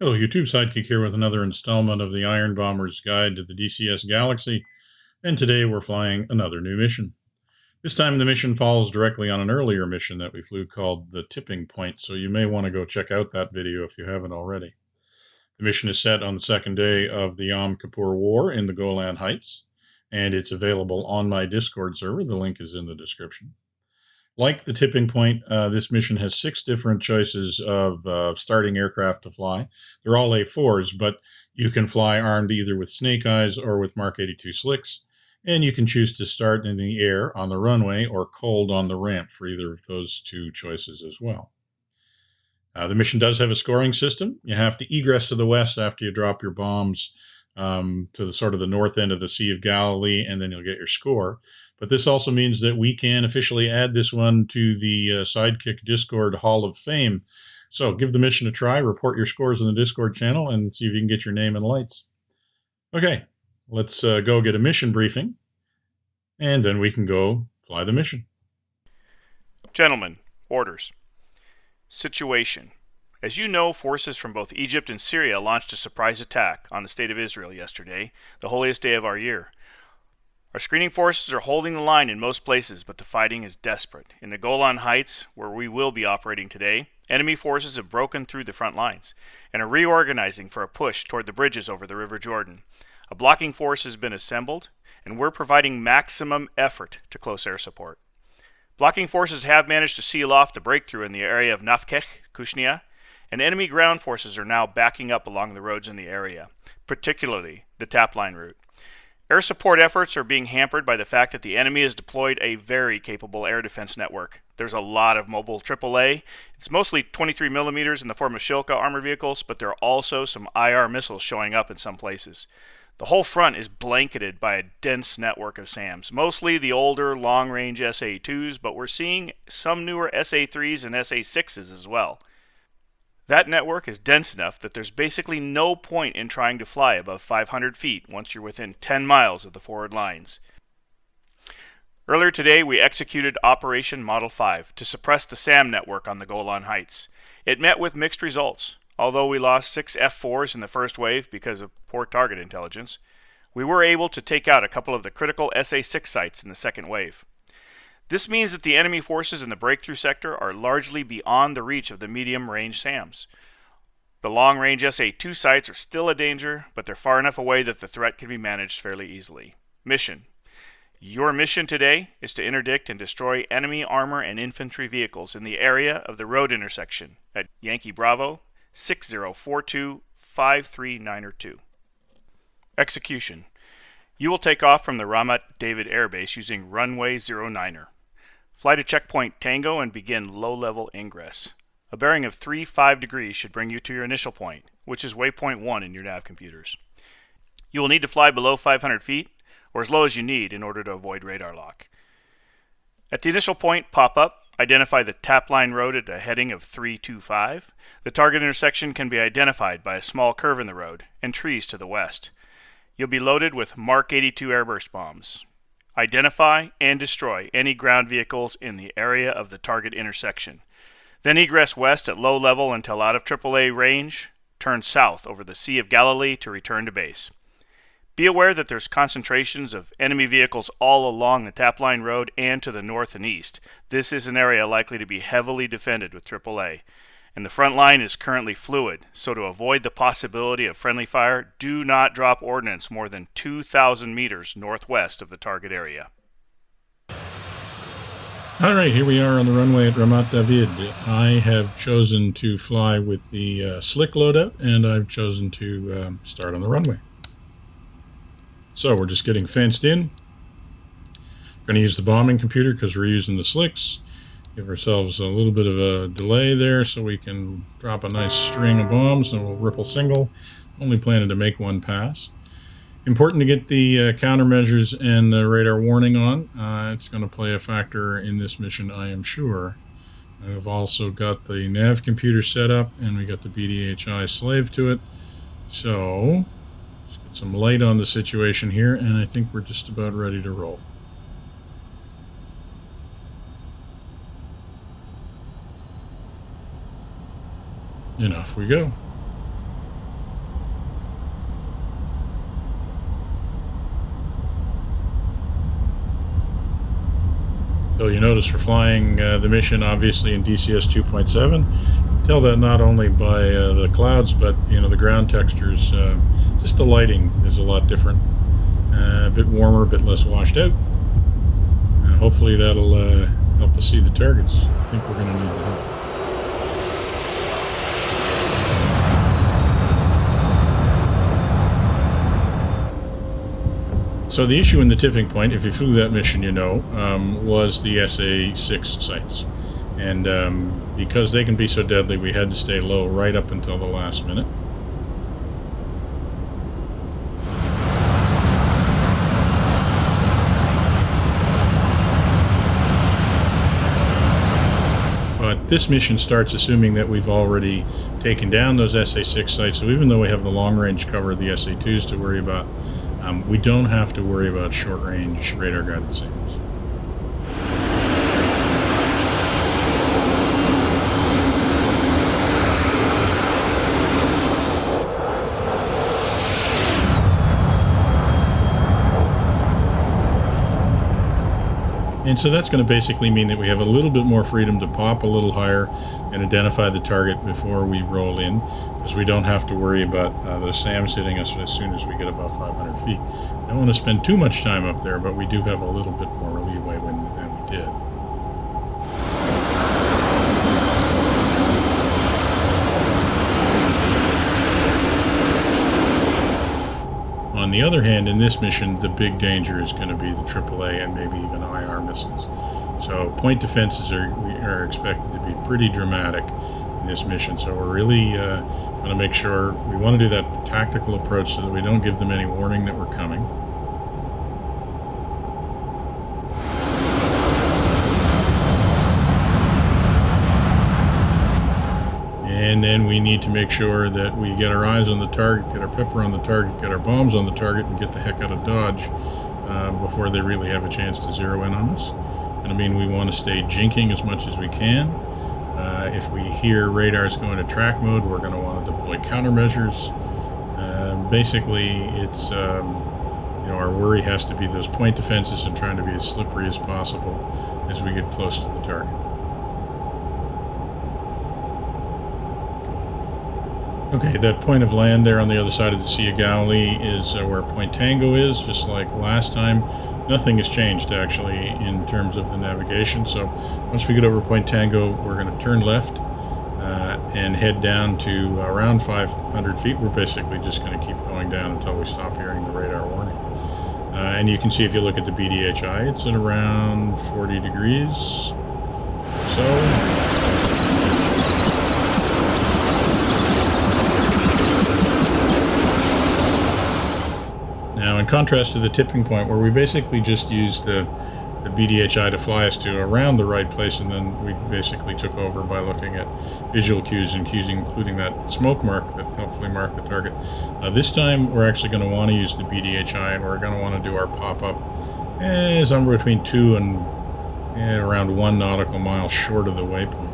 Hello, YouTube Sidekick here with another installment of the Iron Bomber's Guide to the DCS Galaxy, and today we're flying another new mission. This time the mission follows directly on an earlier mission that we flew called the Tipping Point, so you may want to go check out that video if you haven't already. The mission is set on the second day of the Yom Kippur War in the Golan Heights, and it's available on my Discord server. The link is in the description. Like the Tipping Point, this mission has 6 different choices of starting aircraft to fly. They're all A-4s, but you can fly armed either with Snake Eyes or with Mark 82 Slicks, and you can choose to start in the air on the runway or cold on the ramp for either of those 2 choices as well. The mission does have a scoring system. You have to egress to the west after you drop your bombs to the sort of the north end of the Sea of Galilee, and then you'll get your score. But this also means that we can officially add this one to the Sidekick Discord Hall of Fame. So give the mission a try, report your scores in the Discord channel, and see if you can get your name and lights. Okay, let's go get a mission briefing, and then we can go fly the mission. Gentlemen, orders. Situation. As you know, forces from both Egypt and Syria launched a surprise attack on the state of Israel yesterday, the holiest day of our year. Our screening forces are holding the line in most places, but the fighting is desperate. In the Golan Heights, where we will be operating today, enemy forces have broken through the front lines and are reorganizing for a push toward the bridges over the River Jordan. A blocking force has been assembled, and we're providing maximum effort to close air support. Blocking forces have managed to seal off the breakthrough in the area of Nafkech, Kushnia, and enemy ground forces are now backing up along the roads in the area, particularly the tap line route. Air support efforts are being hampered by the fact that the enemy has deployed a very capable air defense network. There's a lot of mobile AAA. It's mostly 23 millimeters in the form of Shilka armored vehicles, but there are also some IR missiles showing up in some places. The whole front is blanketed by a dense network of SAMs, mostly the older long-range SA-2s, but we're seeing some newer SA-3s and SA-6s as well. That network is dense enough that there's basically no point in trying to fly above 500 feet once you're within 10 miles of the forward lines. Earlier today, we executed Operation Model 5 to suppress the SAM network on the Golan Heights. It met with mixed results. Although we lost 6 F-4s in the first wave because of poor target intelligence, we were able to take out a couple of the critical SA-6 sites in the second wave. This means that the enemy forces in the breakthrough sector are largely beyond the reach of the medium-range SAMs. The long-range SA-2 sites are still a danger, but they're far enough away that the threat can be managed fairly easily. Mission. Your mission today is to interdict and destroy enemy armor and infantry vehicles in the area of the road intersection at Yankee Bravo 6042-53902. Execution. You will take off from the Ramat David Air Base using runway 09er. Fly to checkpoint Tango and begin low-level ingress. A bearing of 35 degrees should bring you to your initial point, which is waypoint 1 in your nav computers. You will need to fly below 500 feet, or as low as you need in order to avoid radar lock. At the initial point, pop up, identify the tap line road at a heading of 325. The target intersection can be identified by a small curve in the road and trees to the west. You'll be loaded with Mark 82 airburst bombs. Identify and destroy any ground vehicles in the area of the target intersection. Then egress west at low level until out of AAA range. Turn south over the Sea of Galilee to return to base. Be aware that there's concentrations of enemy vehicles all along the tap line road and to the north and east. This is an area likely to be heavily defended with AAA. And the front line is currently fluid, so to avoid the possibility of friendly fire, do not drop ordnance more than 2,000 meters northwest of the target area. All right, here we are on the runway at Ramat David. I have chosen to fly with the slick loadout, and I've chosen to start on the runway. So we're just getting fenced in. We're going to use the bombing computer because we're using the slicks. Give ourselves a little bit of a delay there so we can drop a nice string of bombs, and we'll ripple single. Only planning to make one pass. Important to get the countermeasures and the radar warning on. It's going to play a factor in this mission, I am sure. I've also got the nav computer set up, and we got the BDHI slave to it. So let's get some light on the situation here, and I think we're just about ready to roll. And off we go. So you notice we're flying the mission obviously in DCS 2.7. Tell that not only by the clouds, but the ground textures. Just the lighting is a lot different, a bit warmer, a bit less washed out. Hopefully that'll help us see the targets. I think we're going to need the help. So the issue in the tipping point, if you flew that mission, was the SA-6 sites. And because they can be so deadly, we had to stay low right up until the last minute. But this mission starts assuming that we've already taken down those SA-6 sites. So even though we have the long-range cover of the SA-2s to worry about, we don't have to worry about short-range radar-guided SAMs. And so that's going to basically mean that we have a little bit more freedom to pop a little higher and identify the target before we roll in, because we don't have to worry about the SAMs hitting us as soon as we get above 500 feet. I don't want to spend too much time up there, but we do have a little bit more leeway than we did. On the other hand, in this mission, the big danger is going to be the AAA and maybe even IR missiles. So point defenses are expected to be pretty dramatic in this mission. So we're really going to make sure we want to do that tactical approach so that we don't give them any warning that we're coming. And then we need to make sure that we get our eyes on the target, get our pepper on the target, get our bombs on the target, and get the heck out of Dodge before they really have a chance to zero in on us. And I mean, we want to stay jinking as much as we can. If we hear radars go into track mode, we're going to want to deploy countermeasures. Basically, it's our worry has to be those point defenses and trying to be as slippery as possible as we get close to the target. Okay, that point of land there on the other side of the Sea of Galilee is where Point Tango is, just like last time. Nothing has changed, actually, in terms of the navigation. So once we get over Point Tango, we're going to turn left and head down to around 500 feet. We're basically just going to keep going down until we stop hearing the radar warning. And you can see if you look at the BDHI, it's at around 40 degrees. So now, in contrast to the tipping point, where we basically just used the BDHI to fly us to around the right place, and then we basically took over by looking at visual cues and cues, including that smoke mark that hopefully marked the target. This time, we're actually going to want to use the BDHI, and we're going to want to do our pop-up somewhere between 2 and around 1 nautical mile short of the waypoint.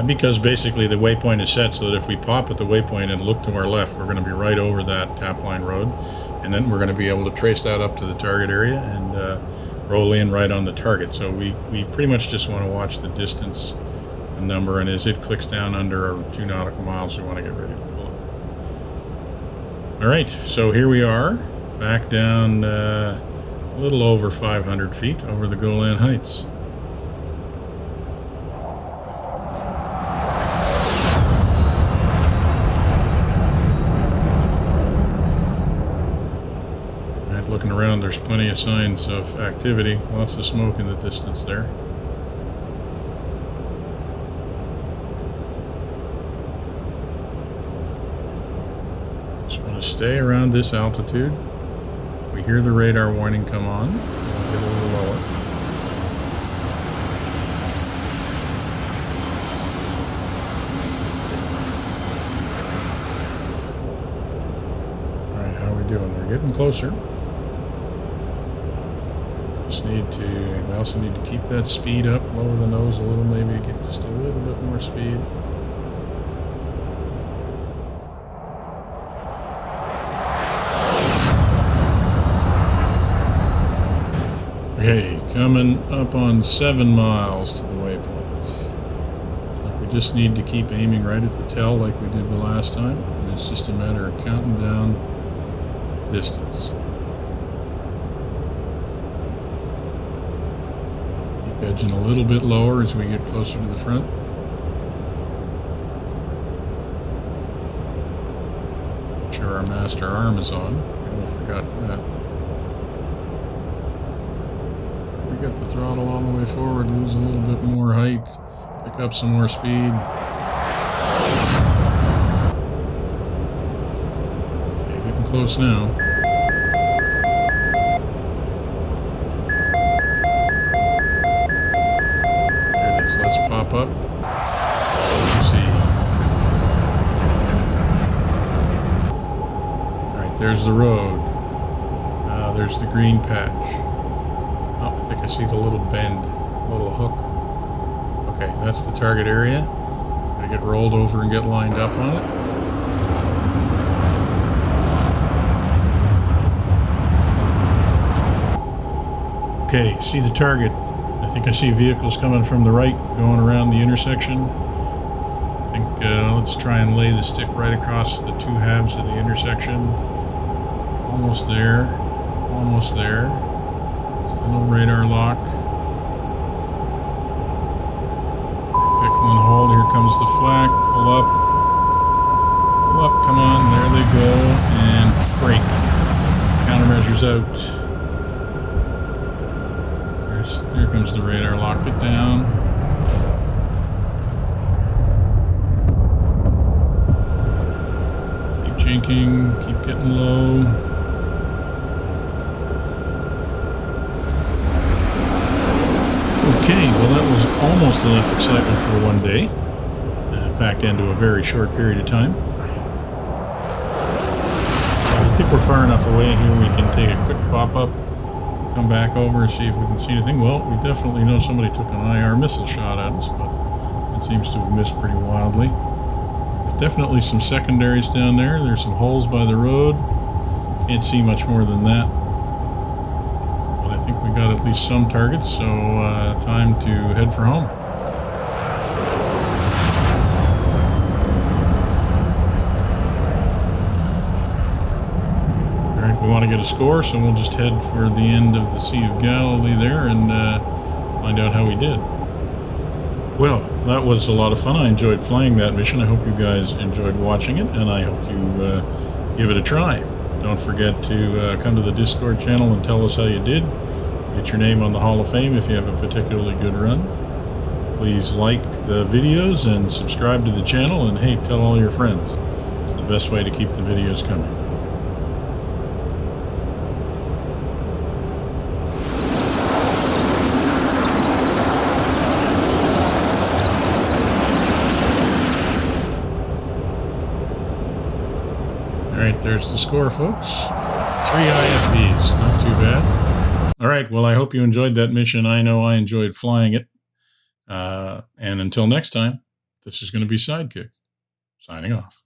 Because basically the waypoint is set so that if we pop at the waypoint and look to our left, we're going to be right over that tap line road, and then we're going to be able to trace that up to the target area and roll in right on the target. So we pretty much just want to watch the distance number, and as it clicks down under 2 nautical miles, we want to get ready to pull it. All right, so here we are, back down a little over 500 feet over the Golan Heights. Looking around, there's plenty of signs of activity. Lots of smoke in the distance there. Just want to stay around this altitude. If we hear the radar warning come on, we'll get a little lower. Alright, how are we doing? We're getting closer. We also need to keep that speed up, lower the nose a little, maybe to get just a little bit more speed. Okay, coming up on 7 miles to the waypoint. So we just need to keep aiming right at the tail like we did the last time, and it's just a matter of counting down distance. Keep edging a little bit lower as we get closer to the front. Make sure our master arm is on. I forgot that. We got the throttle all the way forward, lose a little bit more height, pick up some more speed. Okay, getting close now. There it is. Let's pop up. Let's see. Alright, there's the road. There's the green patch. Oh, I think I see the little bend, little hook. Okay, that's the target area. Gotta get rolled over and get lined up on it. Okay, see the target. I think I see vehicles coming from the right, going around the intersection. I think let's try and lay the stick right across the two halves of the intersection. Almost there. Almost there. Still no radar lock. Pickle and hold. Here comes the flag. Pull up. Pull up. Come on. There they go. And brake. Countermeasures out. There comes the radar. Locked it down. Keep jinking. Keep getting low. Okay, well that was almost enough excitement for one day, packed into a very short period of time. I think we're far enough away here we can take a quick pop-up, come back over and see if we can see anything. Well, we definitely know somebody took an IR missile shot at us, but it seems to have missed pretty wildly. There's definitely some secondaries down there. There's some holes by the road. Can't see much more than that. I think we got at least some targets, so time to head for home. Alright, we want to get a score, so we'll just head for the end of the Sea of Galilee there and find out how we did. Well, that was a lot of fun. I enjoyed flying that mission. I hope you guys enjoyed watching it, and I hope you give it a try. Don't forget to come to the Discord channel and tell us how you did. Get your name on the Hall of Fame if you have a particularly good run. Please like the videos and subscribe to the channel, and hey, tell all your friends. It's the best way to keep the videos coming. Alright, there's the score, folks. 3 IFVs, not too bad. Alright, well I hope you enjoyed that mission. I know I enjoyed flying it. And until next time, this is going to be Sidekick, signing off.